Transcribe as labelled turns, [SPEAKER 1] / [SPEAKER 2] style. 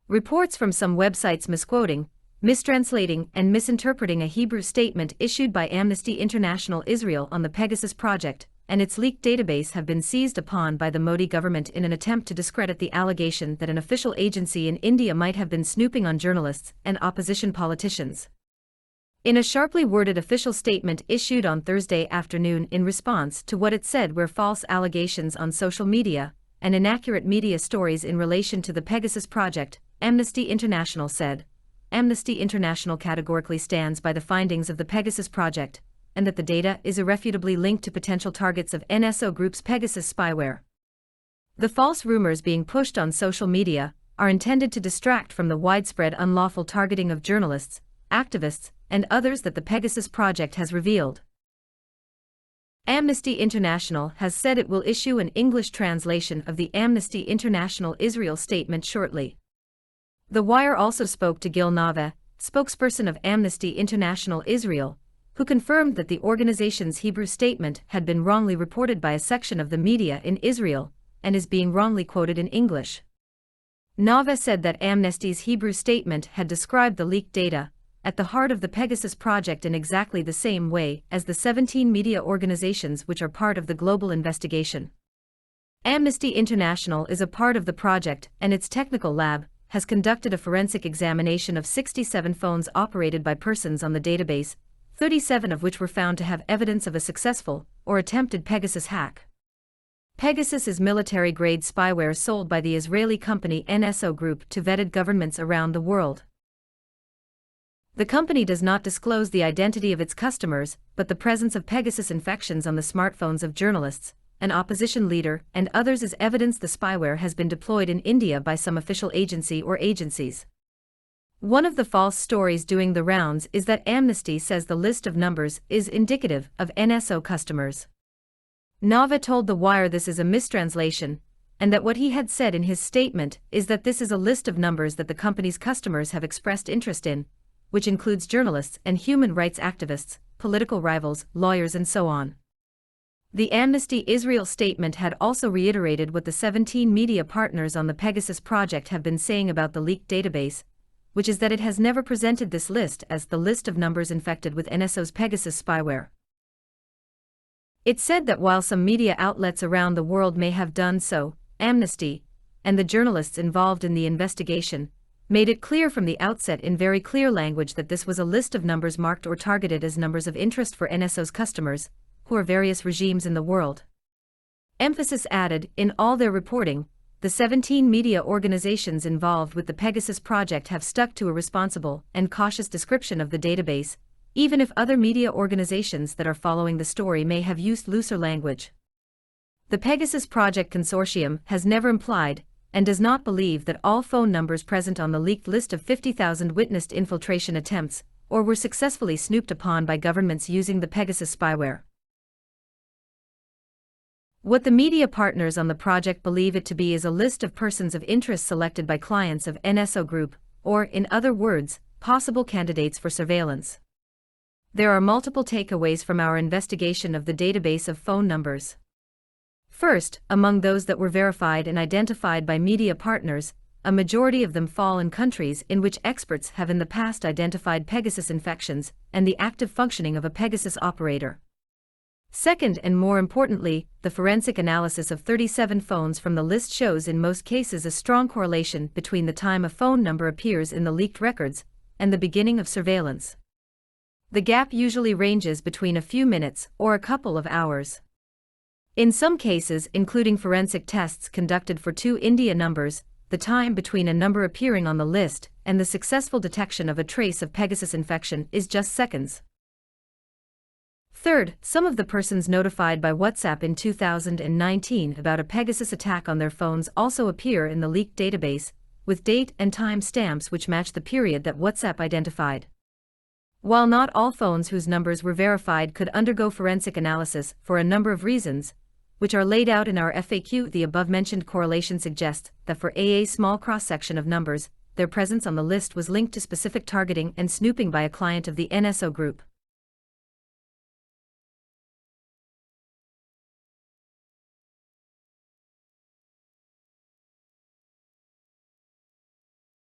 [SPEAKER 1] Reports from some websites misquoting, mistranslating, and misinterpreting a Hebrew statement issued by Amnesty International Israel on the Pegasus Project and its leaked database have been seized upon by the Modi government in an attempt to discredit the allegation that an official agency in India might have been snooping on journalists and opposition politicians. In a sharply worded official statement issued on Thursday afternoon in response to what it said were false allegations on social media and inaccurate media stories in relation to the Pegasus Project, Amnesty International said, Amnesty International categorically stands by the findings of the Pegasus Project, and that the data is irrefutably linked to potential targets of NSO Group's Pegasus spyware. The false rumors being pushed on social media are intended to distract from the widespread unlawful targeting of journalists, activists, and others that the Pegasus Project has revealed. Amnesty International has said it will issue an English translation of the Amnesty International Israel statement shortly. The Wire also spoke to Gil Nave, spokesperson of Amnesty International Israel, who confirmed that the organization's Hebrew statement had been wrongly reported by a section of the media in Israel and is being wrongly quoted in English. Nave said that Amnesty's Hebrew statement had described the leaked data at the heart of the Pegasus Project in exactly the same way as the 17 media organizations which are part of the global investigation. Amnesty International is a part of the project, and its technical lab has conducted a forensic examination of 67 phones operated by persons on the database, 37 of which were found to have evidence of a successful or attempted Pegasus hack. Pegasus is military-grade spyware sold by the Israeli company NSO Group to vetted governments around the world. The company does not disclose the identity of its customers, but the presence of Pegasus infections on the smartphones of journalists, an opposition leader, and others is evidence the spyware has been deployed in India by some official agency or agencies. One of the false stories doing the rounds is that Amnesty says the list of numbers is indicative of NSO customers. Nave told The Wire this is a mistranslation, and that what he had said in his statement is that this is a list of numbers that the company's customers have expressed interest in, which includes journalists and human rights activists, political rivals, lawyers, and so on. The Amnesty Israel statement had also reiterated what the 17 media partners on the Pegasus Project have been saying about the leaked database, which is that it has never presented this list as the list of numbers infected with NSO's Pegasus spyware. It said that while some media outlets around the world may have done so, Amnesty, and the journalists involved in the investigation, made it clear from the outset in very clear language that this was a list of numbers marked or targeted as numbers of interest for NSO's customers, who are various regimes in the world. Emphasis added, in all their reporting, the 17 media organizations involved with the Pegasus Project have stuck to a responsible and cautious description of the database, even if other media organizations that are following the story may have used looser language. The Pegasus Project Consortium has never implied, and does not believe that all phone numbers present on the leaked list of 50,000 witnessed infiltration attempts, or were successfully snooped upon by governments using the Pegasus spyware. What the media partners on the project believe it to be is a list of persons of interest selected by clients of NSO Group, or, in other words, possible candidates for surveillance. There are multiple takeaways from our investigation of the database of phone numbers. First, among those that were verified and identified by media partners, a majority of them fall in countries in which experts have in the past identified Pegasus infections and the active functioning of a Pegasus operator. Second, and more importantly, the forensic analysis of 37 phones from the list shows in most cases a strong correlation between the time a phone number appears in the leaked records and the beginning of surveillance. The gap usually ranges between a few minutes or a couple of hours. In some cases, including forensic tests conducted for 2 India numbers, the time between a number appearing on the list and the successful detection of a trace of Pegasus infection is just seconds. Third, some of the persons notified by WhatsApp in 2019 about a Pegasus attack on their phones also appear in the leaked database, with date and time stamps which match the period that WhatsApp identified. While not all phones whose numbers were verified could undergo forensic analysis for a number of reasons, which are laid out in our FAQ, the above-mentioned correlation suggests that for a small cross-section of numbers, their presence on the list was linked to specific targeting and snooping by a client of the NSO Group.